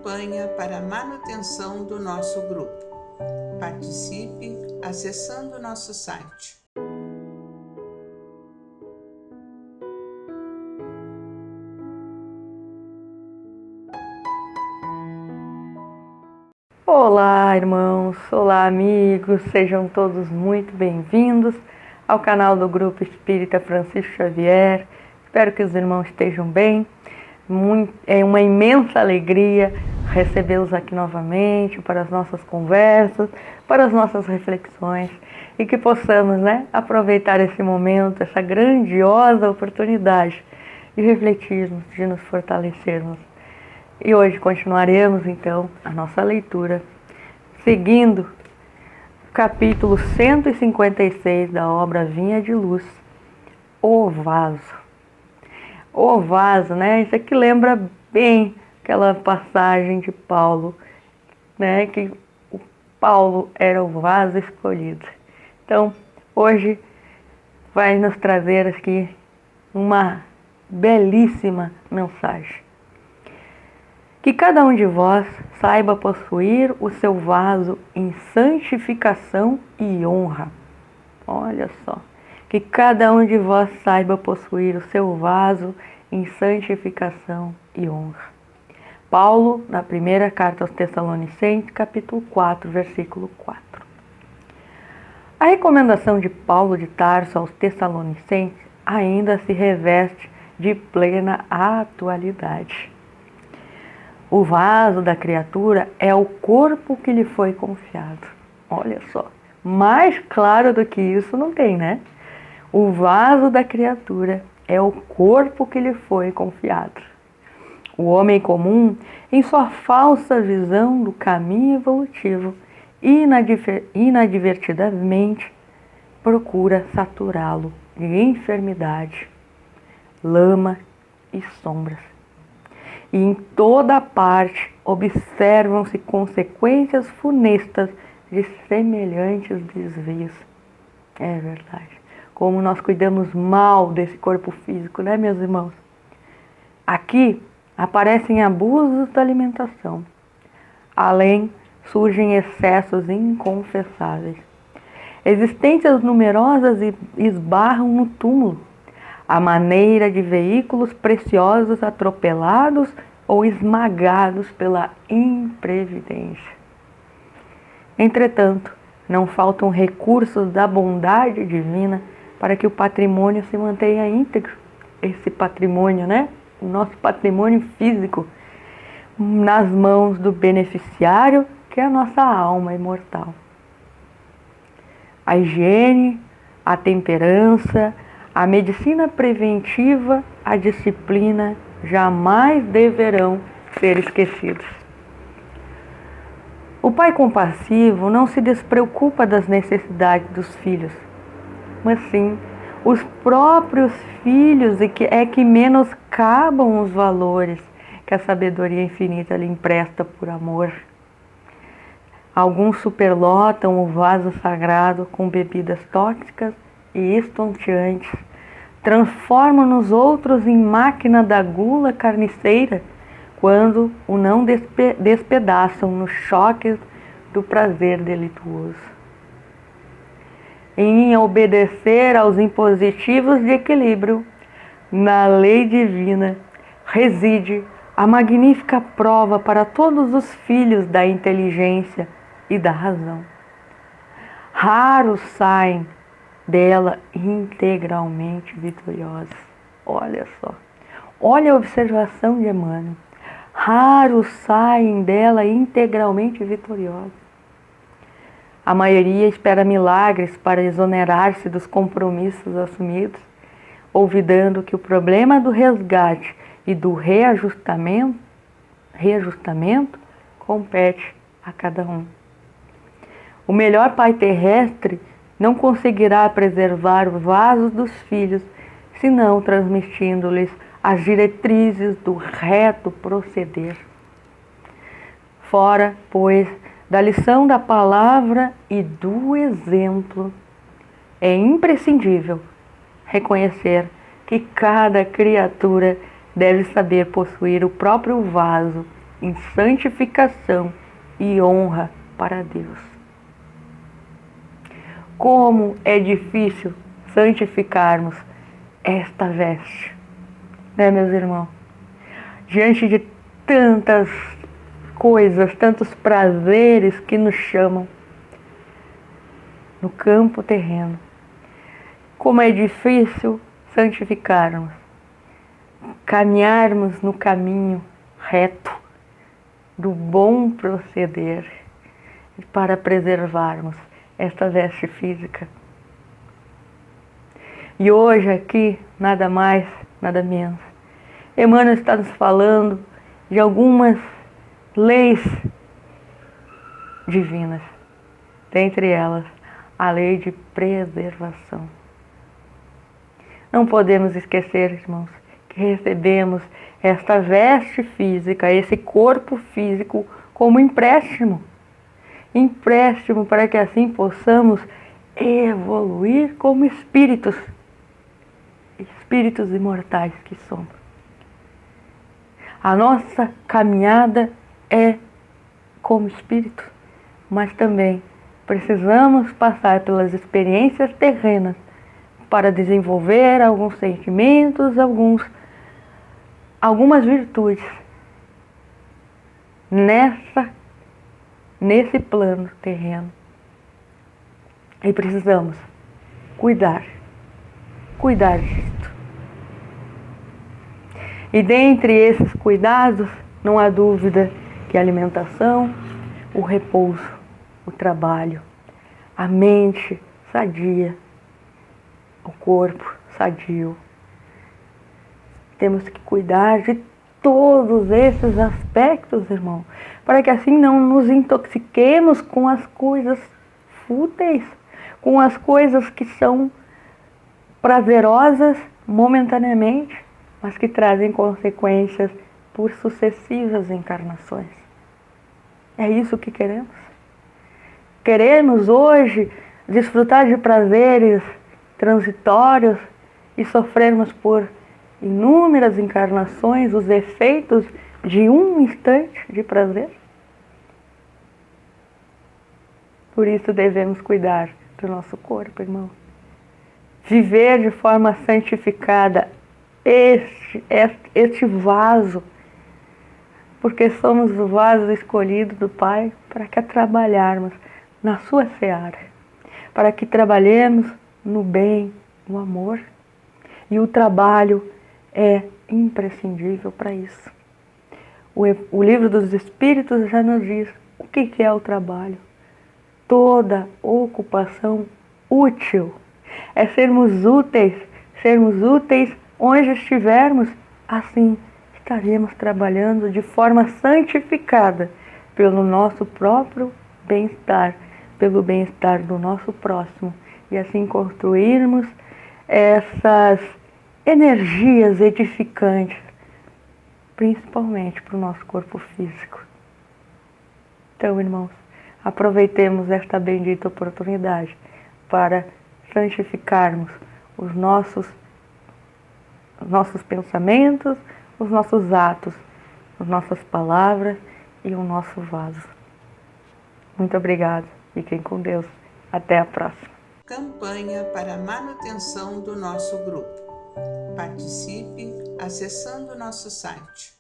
campanha para a manutenção do nosso grupo. Participe acessando nosso site. Olá, irmãos! Olá, amigos! Sejam todos muito bem-vindos ao canal do Grupo Espírita Francisco Xavier. Espero que os irmãos estejam bem. É uma imensa alegria recebê-los aqui novamente para as nossas conversas, para as nossas reflexões e que possamos, aproveitar esse momento, essa grandiosa oportunidade de refletirmos, de nos fortalecermos. E hoje continuaremos, então, a nossa leitura, seguindo o capítulo 156 da obra Vinha de Luz, O Vaso. O vaso, Isso aqui lembra bem aquela passagem de Paulo, que o Paulo era o vaso escolhido. Então, hoje vai nos trazer aqui uma belíssima mensagem. Que cada um de vós saiba possuir o seu vaso em santificação e honra. Olha só. Que cada um de vós saiba possuir o seu vaso em santificação e honra. Paulo, na primeira carta aos Tessalonicenses, capítulo 4, versículo 4. A recomendação de Paulo de Tarso aos Tessalonicenses ainda se reveste de plena atualidade. O vaso da criatura é o corpo que lhe foi confiado. Olha só, mais claro do que isso não tem, O vaso da criatura é o corpo que lhe foi confiado. O homem comum, em sua falsa visão do caminho evolutivo, inadvertidamente procura saturá-lo de enfermidade, lama e sombras. E em toda parte observam-se consequências funestas de semelhantes desvios. É verdade. Como nós cuidamos mal desse corpo físico, meus irmãos? Aqui aparecem abusos da alimentação. Além, surgem excessos inconfessáveis. Existências numerosas esbarram no túmulo, à maneira de veículos preciosos atropelados ou esmagados pela imprevidência. Entretanto, não faltam recursos da bondade divina para que o patrimônio se mantenha íntegro. Esse patrimônio, o nosso patrimônio físico, nas mãos do beneficiário, que é a nossa alma imortal. A higiene, a temperança, a medicina preventiva, a disciplina jamais deverão ser esquecidos. O pai compassivo não se despreocupa das necessidades dos filhos, mas sim os próprios filhos é que menoscabam os valores que a sabedoria infinita lhe empresta por amor. Alguns superlotam o vaso sagrado com bebidas tóxicas e estonteantes, transformam nos outros em máquina da gula carniceira, quando o não despedaçam nos choques do prazer delituoso. Em obedecer aos impositivos de equilíbrio, na lei divina, reside a magnífica prova para todos os filhos da inteligência e da razão. Raros saem dela integralmente vitoriosos. Olha só, olha a observação de Emmanuel. Raros saem dela integralmente vitoriosos. A maioria espera milagres para exonerar-se dos compromissos assumidos, olvidando que o problema do resgate e do reajustamento compete a cada um. O melhor pai terrestre não conseguirá preservar o vaso dos filhos, senão transmitindo-lhes as diretrizes do reto proceder. Fora, pois, da lição da palavra e do exemplo, é imprescindível reconhecer que cada criatura deve saber possuir o próprio vaso em santificação e honra para Deus. Como é difícil santificarmos esta veste, né, meus irmãos? Diante de tantas coisas, tantos prazeres que nos chamam no campo terreno, como é difícil santificarmos, caminharmos no caminho reto do bom proceder para preservarmos esta veste física. E hoje aqui, nada mais, nada menos, Emmanuel está nos falando de algumas leis divinas, dentre elas a lei de preservação. Não podemos esquecer, irmãos, que recebemos esta veste física, esse corpo físico, como empréstimo. Empréstimo para que assim possamos evoluir como espíritos imortais que somos. A nossa caminhada é como espírito, mas também precisamos passar pelas experiências terrenas para desenvolver alguns sentimentos, algumas virtudes nesse plano terreno. E precisamos cuidar disto. E dentre esses cuidados, não há dúvida que a alimentação, o repouso, o trabalho, a mente sadia, o corpo sadio. Temos que cuidar de todos esses aspectos, irmão, para que assim não nos intoxiquemos com as coisas fúteis, com as coisas que são prazerosas momentaneamente, mas que trazem consequências por sucessivas encarnações. É isso que queremos? Queremos hoje desfrutar de prazeres transitórios e sofrermos por inúmeras encarnações os efeitos de um instante de prazer? Por isso devemos cuidar do nosso corpo, irmão. Viver de forma santificada este vaso, porque somos o vaso escolhido do Pai para que trabalharmos na sua seara, para que trabalhemos no bem, no amor. E o trabalho é imprescindível para isso. O livro dos Espíritos já nos diz o que é o trabalho. Toda ocupação útil é sermos úteis onde estivermos. Assim estaremos trabalhando de forma santificada pelo nosso próprio bem-estar, pelo bem-estar do nosso próximo, e assim construirmos essas energias edificantes, principalmente para o nosso corpo físico. Então, irmãos, aproveitemos esta bendita oportunidade para santificarmos os nossos pensamentos, os nossos atos, as nossas palavras e o nosso vaso. Muito obrigada. Fiquem com Deus. Até a próxima. Campanha para a manutenção do nosso grupo. Participe acessando nosso site